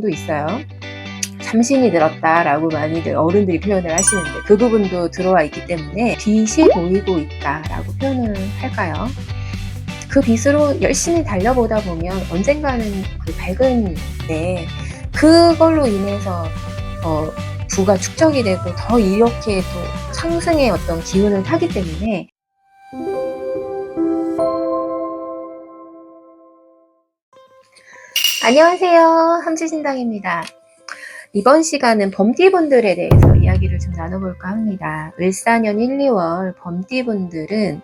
도 있어요. 참신이 들었다라고 많이들 어른들이 표현을 하시는데 그 부분도 들어와 있기 때문에 빛이 보이고 있다라고 표현을 할까요? 그 빛으로 열심히 달려보다 보면 언젠가는 그 밝은 그걸로 인해서 부가 축적이 되고 더 이렇게 또 상승의 어떤 기운을 타기 때문에 안녕하세요, 함지신당입니다. 이번 시간은 범띠분들에 대해서 이야기를 좀 나눠볼까 합니다. 을사년 1, 2월 범띠분들은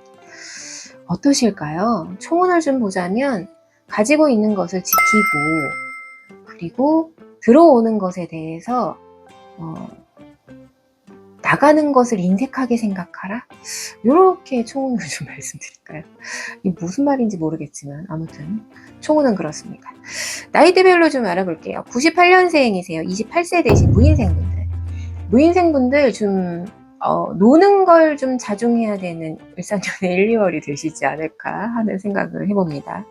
어떠실까요? 총운을 좀 보자면 가지고 있는 것을 지키고 그리고 들어오는 것에 대해서 나가는 것을 인색하게 생각하라? 이렇게 총운을 좀 말씀드릴까요? 이게 무슨 말인지 모르겠지만 아무튼 총운은 그렇습니다. 나이대별로 좀 알아볼게요. 98년생이세요. 28세 되신 무인생분들. 무인생분들 좀 노는 걸 좀 자중해야 되는 을사년의 1, 2월이 되시지 않을까 하는 생각을 해봅니다.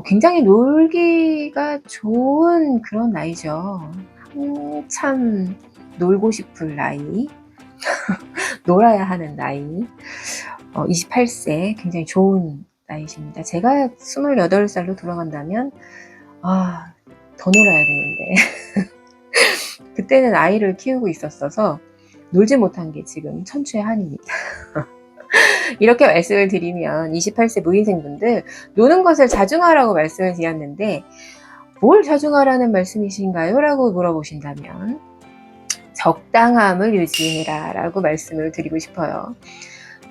굉장히 놀기가 좋은 그런 나이죠. 한참 놀고 싶을 나이, 놀아야 하는 나이. 28세 굉장히 좋은 나이십니다. 제가 28살로 돌아간다면 더 놀아야 되는데 그때는 아이를 키우고 있었어서 놀지 못한 게 지금 천추의 한입니다. 이렇게 말씀을 드리면 28세 무인생분들 노는 것을 자중하라고 말씀을 드렸는데 뭘 자중하라는 말씀이신가요? 라고 물어보신다면 적당함을 유지해라 라고 말씀을 드리고 싶어요.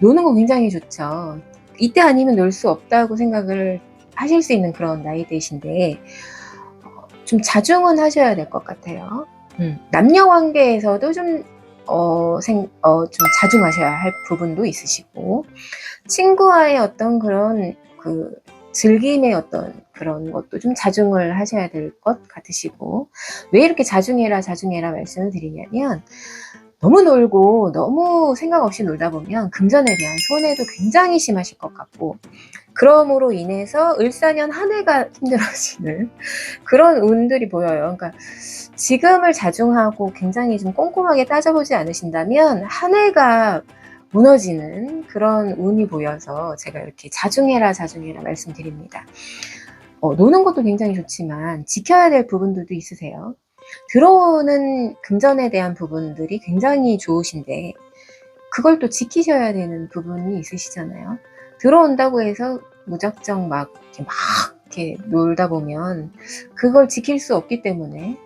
노는 거 굉장히 좋죠. 이때 아니면 놀 수 없다고 생각을 하실 수 있는 그런 나이대신데 좀 자중은 하셔야 될 것 같아요. 남녀 관계에서도 좀 자중하셔야 할 부분도 있으시고 친구와의 어떤 그런 즐김의 어떤 그런 것도 좀 자중을 하셔야 될 것 같으시고 왜 이렇게 자중해라 말씀을 드리냐면 너무 놀고 너무 생각 없이 놀다 보면 금전에 대한 손해도 굉장히 심하실 것 같고 그럼으로 인해서 을사년 한 해가 힘들어지는 그런 운들이 보여요. 그러니까 지금을 자중하고 굉장히 좀 꼼꼼하게 따져보지 않으신다면 한 해가 무너지는 그런 운이 보여서 제가 이렇게 자중해라 말씀드립니다. 노는 것도 굉장히 좋지만 지켜야 될 부분들도 있으세요. 들어오는 금전에 대한 부분들이 굉장히 좋으신데 그걸 또 지키셔야 되는 부분이 있으시잖아요. 들어온다고 해서 무작정 막 이렇게 놀다 보면 그걸 지킬 수 없기 때문에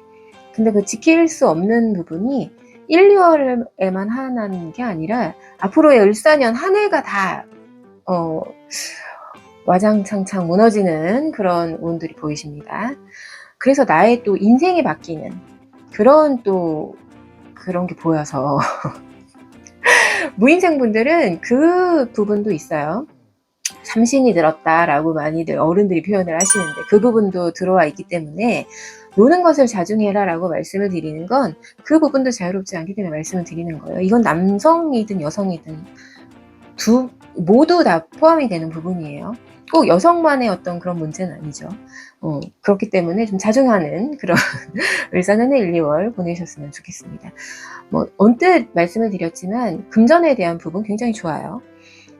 근데 그 지킬 수 없는 부분이 1, 2월에만 하는 게 아니라 앞으로의 을사년 한 해가 다 와장창창 무너지는 그런 운들이 보이십니다. 그래서 나의 또 인생이 바뀌는 그런 게 보여서 무인생분들은 그 부분도 있어요. 참신이 들었다라고 많이들 어른들이 표현을 하시는데 그 부분도 들어와 있기 때문에 노는 것을 자중해라 라고 말씀을 드리는 건 그 부분도 자유롭지 않기 때문에 말씀을 드리는 거예요. 이건 남성이든 여성이든 모두 다 포함이 되는 부분이에요. 꼭 여성만의 어떤 그런 문제는 아니죠. 그렇기 때문에 좀 자중하는 그런 을사년의 1, 2월 보내셨으면 좋겠습니다. 언뜻 말씀을 드렸지만 금전에 대한 부분 굉장히 좋아요.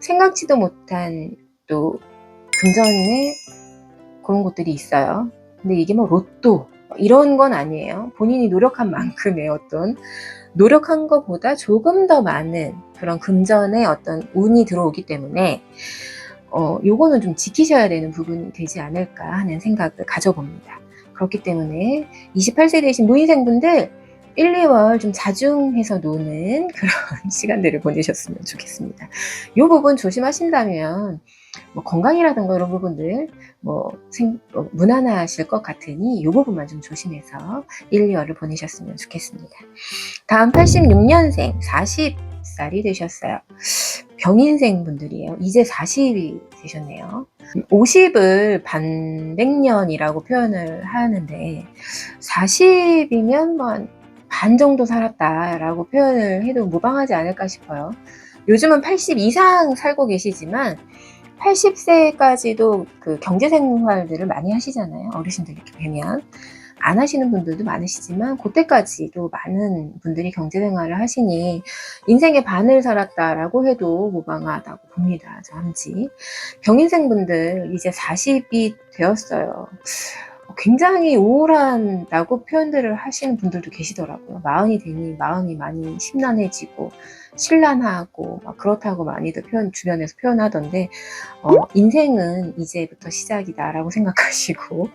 생각지도 못한 또 금전에 그런 것들이 있어요. 근데 이게 로또 이런 건 아니에요. 본인이 노력한 만큼의 어떤 노력한 것보다 조금 더 많은 그런 금전의 어떤 운이 들어오기 때문에 요거는 좀 지키셔야 되는 부분이 되지 않을까 하는 생각을 가져봅니다. 그렇기 때문에 28세 되신 무인생분들 1, 2월 좀 자중해서 노는 그런 시간들을 보내셨으면 좋겠습니다. 이 부분 조심하신다면 건강이라든가 이런 부분들 무난하실 것 같으니 이 부분만 좀 조심해서 1, 2월을 보내셨으면 좋겠습니다. 다음 86년생 40살이 되셨어요. 병인생 분들이에요. 이제 40이 되셨네요. 50을 반백년이라고 표현을 하는데 40이면 반 정도 살았다라고 표현을 해도 무방하지 않을까 싶어요. 요즘은 80 이상 살고 계시지만 80세까지도 그 경제생활들을 많이 하시잖아요. 어르신들 이렇게 뵈면 안 하시는 분들도 많으시지만 그때까지도 많은 분들이 경제생활을 하시니 인생의 반을 살았다라고 해도 무방하다고 봅니다. 저 함지. 병인생분들 이제 40이 되었어요. 굉장히 우울하다고 표현들을 하시는 분들도 계시더라고요. 마흔이 되니 마음이 많이 심란해지고 신란하고 막 그렇다고 많이들 주변에서 표현하던데 인생은 이제부터 시작이다라고 생각하시고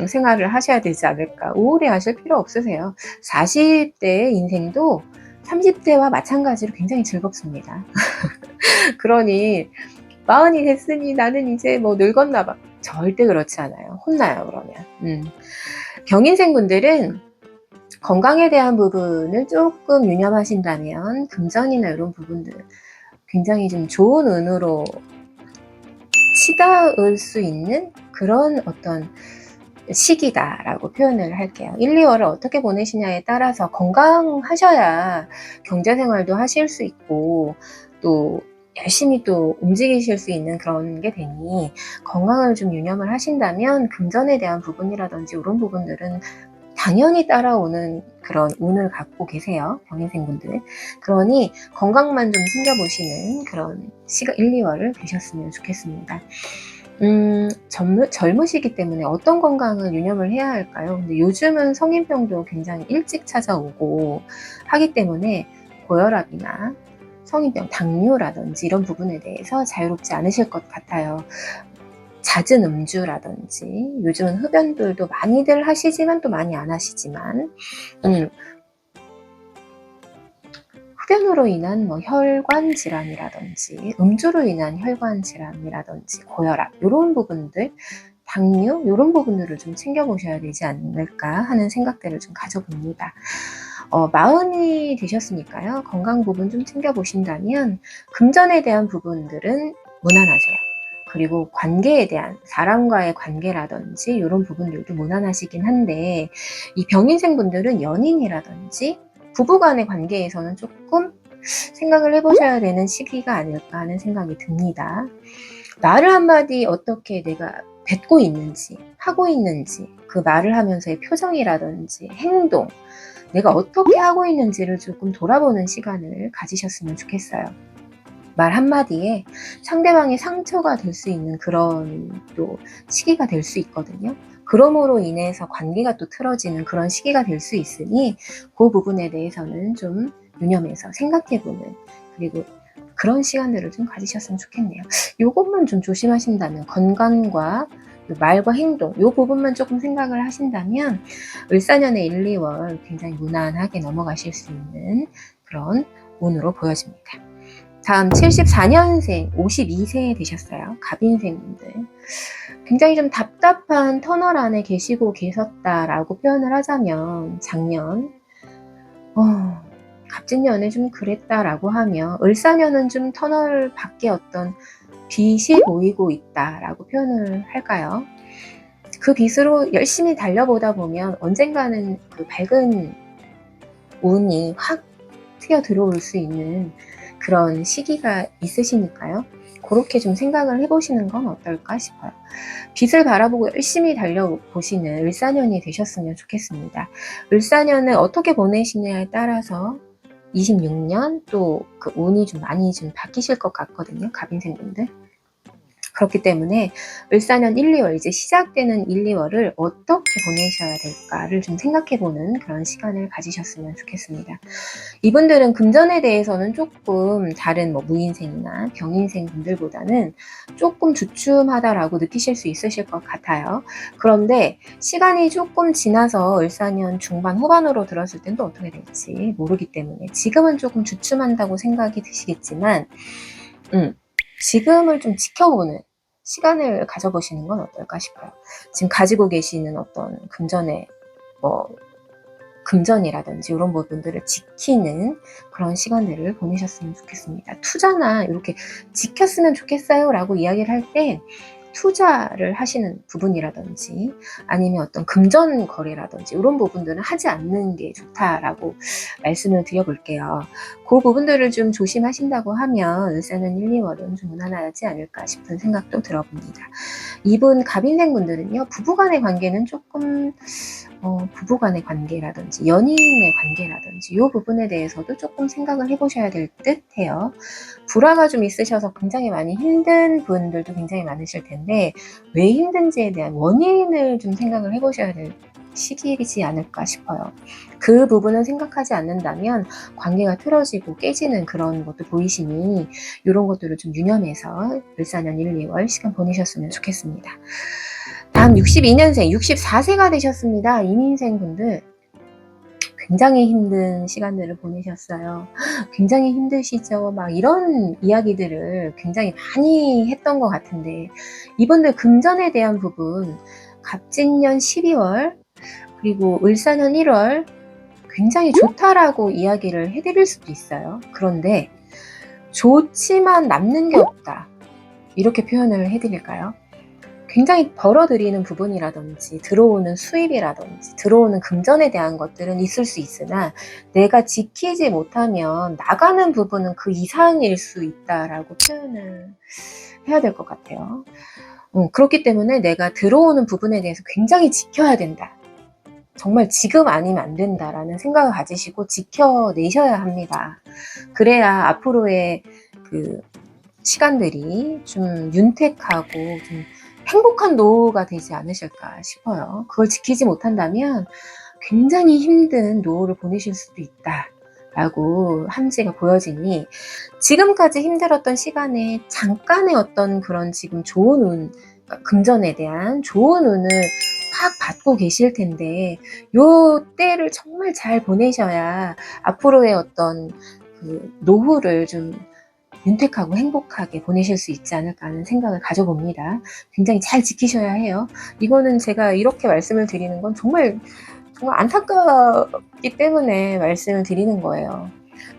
생활을 하셔야 되지 않을까. 우울해 하실 필요 없으세요. 40대의 인생도 30대와 마찬가지로 굉장히 즐겁습니다. 그러니 마흔이 됐으니 나는 이제 뭐 늙었나 봐. 절대 그렇지 않아요. 혼나요, 그러면. 병인생분들은 건강에 대한 부분을 조금 유념하신다면 금전이나 이런 부분들 굉장히 좀 좋은 운으로 치닫을 수 있는 그런 어떤 시기다라고 표현을 할게요. 1, 2월을 어떻게 보내시냐에 따라서 건강하셔야 경제생활도 하실 수 있고 또 열심히 또 움직이실 수 있는 그런 게 되니 건강을 좀 유념을 하신다면 금전에 대한 부분이라든지 이런 부분들은 당연히 따라오는 그런 운을 갖고 계세요. 병인생분들. 그러니 건강만 좀 챙겨보시는 그런 1, 2월을 되셨으면 좋겠습니다. 젊으시기 때문에 어떤 건강을 유념을 해야 할까요? 근데 요즘은 성인병도 굉장히 일찍 찾아오고 하기 때문에 고혈압이나 성인병, 당뇨라든지 이런 부분에 대해서 자유롭지 않으실 것 같아요. 잦은 음주라든지 요즘은 흡연들도 많이들 하시지만 또 많이 안 하시지만 흡연으로 인한 뭐 혈관 질환이라든지 음주로 인한 혈관 질환이라든지 고혈압 이런 부분들 당뇨 이런 부분들을 좀 챙겨보셔야 되지 않을까 하는 생각들을 좀 가져봅니다. 마흔이 되셨으니까요. 건강 부분 좀 챙겨보신다면 금전에 대한 부분들은 무난하세요. 그리고 관계에 대한 사람과의 관계라든지 이런 부분들도 무난하시긴 한데 이 병인생분들은 연인이라든지 부부간의 관계에서는 조금 생각을 해보셔야 되는 시기가 아닐까 하는 생각이 듭니다. 말을 한마디 어떻게 내가 뱉고 있는지 하고 있는지 그 말을 하면서의 표정이라든지 행동 내가 어떻게 하고 있는지를 조금 돌아보는 시간을 가지셨으면 좋겠어요. 말 한마디에 상대방의 상처가 될 수 있는 그런 또 시기가 될 수 있거든요. 그러므로 인해서 관계가 또 틀어지는 그런 시기가 될 수 있으니 그 부분에 대해서는 좀 유념해서 생각해보는 그리고 그런 시간들을 좀 가지셨으면 좋겠네요. 이것만 좀 조심하신다면 건강과 말과 행동 이 부분만 조금 생각을 하신다면 을사년의 1, 2월 굉장히 무난하게 넘어가실 수 있는 그런 운으로 보여집니다. 다음 74년생 52세 되셨어요. 갑인생분들. 굉장히 좀 답답한 터널 안에 계시고 계셨다라고 표현을 하자면 작년 갑진년에 좀 그랬다라고 하면 을사년은 좀 터널 밖에 어떤 빛이 보이고 있다라고 표현을 할까요? 그 빛으로 열심히 달려보다 보면 언젠가는 그 밝은 운이 확 튀어 들어올 수 있는 그런 시기가 있으시니까요. 그렇게 좀 생각을 해보시는 건 어떨까 싶어요. 빛을 바라보고 열심히 달려보시는 을사년이 되셨으면 좋겠습니다. 을사년을 어떻게 보내시냐에 따라서 26년 또 그 운이 좀 많이 좀 바뀌실 것 같거든요. 갑인생분들. 그렇기 때문에 을사년 1, 2월 이제 시작되는 1, 2월을 어떻게 보내셔야 될까를 좀 생각해보는 그런 시간을 가지셨으면 좋겠습니다. 이분들은 금전에 대해서는 조금 다른 뭐 무인생이나 병인생 분들보다는 조금 주춤하다라고 느끼실 수 있으실 것 같아요. 그런데 시간이 조금 지나서 을사년 중반 후반으로 들었을 땐 또 어떻게 될지 모르기 때문에 지금은 조금 주춤한다고 생각이 드시겠지만 지금을 좀 지켜보는 시간을 가져보시는 건 어떨까 싶어요. 지금 가지고 계시는 어떤 금전의 금전이라든지 이런 부분들을 지키는 그런 시간들을 보내셨으면 좋겠습니다. 투자나 이렇게 지켰으면 좋겠어요 라고 이야기를 할 때 투자를 하시는 부분이라든지 아니면 어떤 금전 거래라든지 이런 부분들은 하지 않는 게 좋다라고 말씀을 드려볼게요. 그 부분들을 좀 조심하신다고 하면 을사년 1, 2월은 좀 무난하지 않을까 싶은 생각도 들어봅니다. 이분 갑인생 분들은요 부부간의 관계는 조금 부부간의 관계라든지 연인의 관계라든지 이 부분에 대해서도 조금 생각을 해보셔야 될 듯 해요. 불화가 좀 있으셔서 굉장히 많이 힘든 분들도 굉장히 많으실 텐데 왜 힘든지에 대한 원인을 좀 생각을 해보셔야 될 시기이지 않을까 싶어요. 그 부분을 생각하지 않는다면 관계가 틀어지고 깨지는 그런 것도 보이시니 이런 것들을 좀 유념해서 을사년 1, 2월 시간 보내셨으면 좋겠습니다. 다음 62년생, 64세가 되셨습니다. 이민생 분들 굉장히 힘든 시간들을 보내셨어요. 굉장히 힘드시죠? 막 이런 이야기들을 굉장히 많이 했던 것 같은데 이분들 금전에 대한 부분 갑진년 12월 그리고 을사년 1월 굉장히 좋다라고 이야기를 해드릴 수도 있어요. 그런데 좋지만 남는 게 없다 이렇게 표현을 해드릴까요? 굉장히 벌어들이는 부분이라든지 들어오는 수입이라든지 들어오는 금전에 대한 것들은 있을 수 있으나 내가 지키지 못하면 나가는 부분은 그 이상일 수 있다라고 표현을 해야 될 것 같아요. 그렇기 때문에 내가 들어오는 부분에 대해서 굉장히 지켜야 된다. 정말 지금 아니면 안 된다라는 생각을 가지시고 지켜내셔야 합니다. 그래야 앞으로의 그 시간들이 좀 윤택하고 좀 행복한 노후가 되지 않으실까 싶어요. 그걸 지키지 못한다면 굉장히 힘든 노후를 보내실 수도 있다 라고 함지가 보여지니 지금까지 힘들었던 시간에 잠깐의 어떤 그런 지금 좋은 운, 금전에 대한 좋은 운을 팍 받고 계실 텐데 요 때를 정말 잘 보내셔야 앞으로의 어떤 그 노후를 좀 윤택하고 행복하게 보내실 수 있지 않을까 하는 생각을 가져봅니다. 굉장히 잘 지키셔야 해요. 이거는 제가 이렇게 말씀을 드리는 건 정말 안타깝기 때문에 말씀을 드리는 거예요.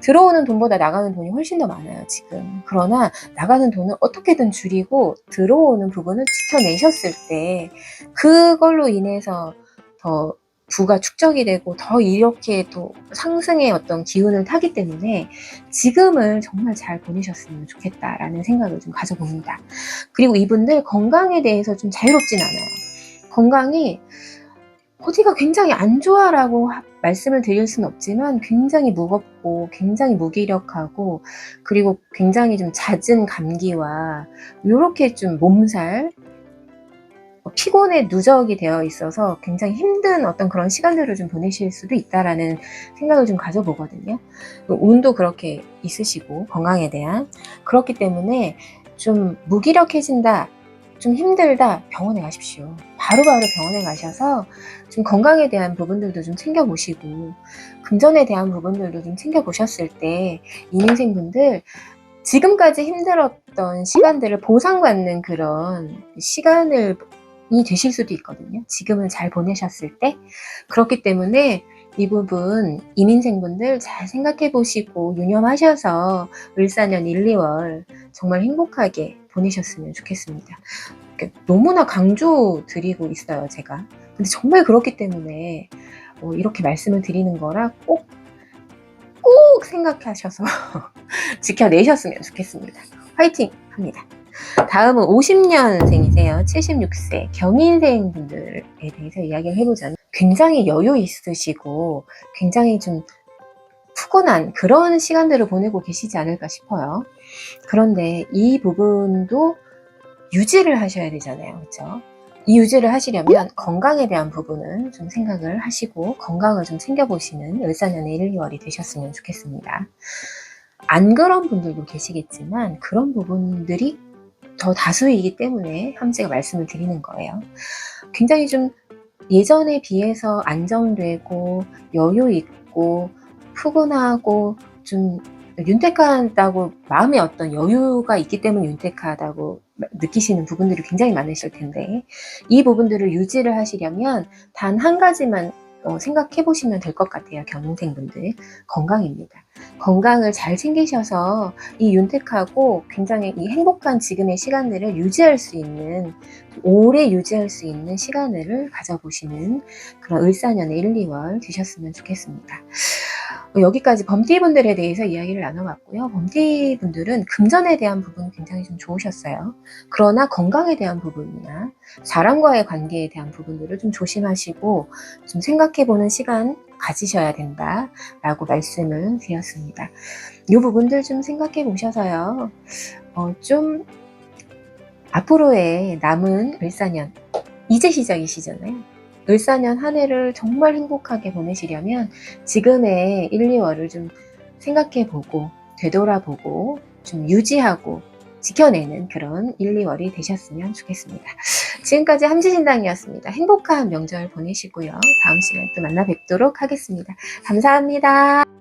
들어오는 돈보다 나가는 돈이 훨씬 더 많아요, 지금. 그러나 나가는 돈을 어떻게든 줄이고 들어오는 부분을 지켜내셨을 때 그걸로 인해서 더 부가 축적이 되고 더 이렇게 또 상승의 어떤 기운을 타기 때문에 지금을 정말 잘 보내셨으면 좋겠다라는 생각을 좀 가져봅니다. 그리고 이분들 건강에 대해서 좀 자유롭진 않아요. 건강이 어디가 굉장히 안 좋아라고 말씀을 드릴 수는 없지만 굉장히 무겁고 굉장히 무기력하고 그리고 굉장히 좀 잦은 감기와 이렇게 좀 몸살 피곤에 누적이 되어 있어서 굉장히 힘든 어떤 그런 시간들을 좀 보내실 수도 있다라는 생각을 좀 가져보거든요. 운도 그렇게 있으시고 건강에 대한 그렇기 때문에 좀 무기력해진다 좀 힘들다 병원에 가십시오. 바로바로 병원에 가셔서 좀 건강에 대한 부분들도 좀 챙겨보시고 금전에 대한 부분들도 좀 챙겨보셨을 때 이민생분들 지금까지 힘들었던 시간들을 보상받는 그런 시간을 이 되실 수도 있거든요. 지금은 잘 보내셨을 때. 그렇기 때문에 이 부분 이민생분들 잘 생각해 보시고 유념하셔서 을사년 1, 2월 정말 행복하게 보내셨으면 좋겠습니다. 너무나 강조 드리고 있어요, 제가. 근데 정말 그렇기 때문에 이렇게 말씀을 드리는 거라 꼭 생각하셔서 지켜내셨으면 좋겠습니다. 화이팅 합니다. 다음은 50년생이세요. 76세 경인생 분들에 대해서 이야기를 해보자면 굉장히 여유 있으시고 굉장히 좀 푸근한 그런 시간들을 보내고 계시지 않을까 싶어요. 그런데 이 부분도 유지를 하셔야 되잖아요. 그렇죠? 이 유지를 하시려면 건강에 대한 부분은 좀 생각을 하시고 건강을 좀 챙겨보시는 을사년의 1, 2월이 되셨으면 좋겠습니다. 안 그런 분들도 계시겠지만 그런 부분들이 더 다수이기 때문에 함지가 말씀을 드리는 거예요. 굉장히 좀 예전에 비해서 안정되고 여유 있고 푸근하고 좀 윤택하다고 마음의 어떤 여유가 있기 때문에 윤택하다고 느끼시는 부분들이 굉장히 많으실 텐데 이 부분들을 유지를 하시려면 단 한 가지만 생각해 보시면 될 것 같아요. 경인생분들 건강입니다. 건강을 잘 챙기셔서 이 윤택하고 굉장히 이 행복한 지금의 시간들을 유지할 수 있는 오래 유지할 수 있는 시간을 가져보시는 그런 을사년의 1, 2월 되셨으면 좋겠습니다. 여기까지 범띠분들에 대해서 이야기를 나눠봤고요. 범띠분들은 금전에 대한 부분 굉장히 좀 좋으셨어요. 그러나 건강에 대한 부분이나 사람과의 관계에 대한 부분들을 좀 조심하시고 좀 생각해보는 시간 가지셔야 된다라고 말씀을 드렸습니다. 이 부분들 좀 생각해 보셔서요. 좀 앞으로의 남은 을사년, 이제 시작이시잖아요. 을사년 한 해를 정말 행복하게 보내시려면 지금의 1, 2월을 좀 생각해보고 되돌아보고 좀 유지하고 지켜내는 그런 1, 2월이 되셨으면 좋겠습니다. 지금까지 함지신당이었습니다. 행복한 명절 보내시고요. 다음 시간에 또 만나 뵙도록 하겠습니다. 감사합니다.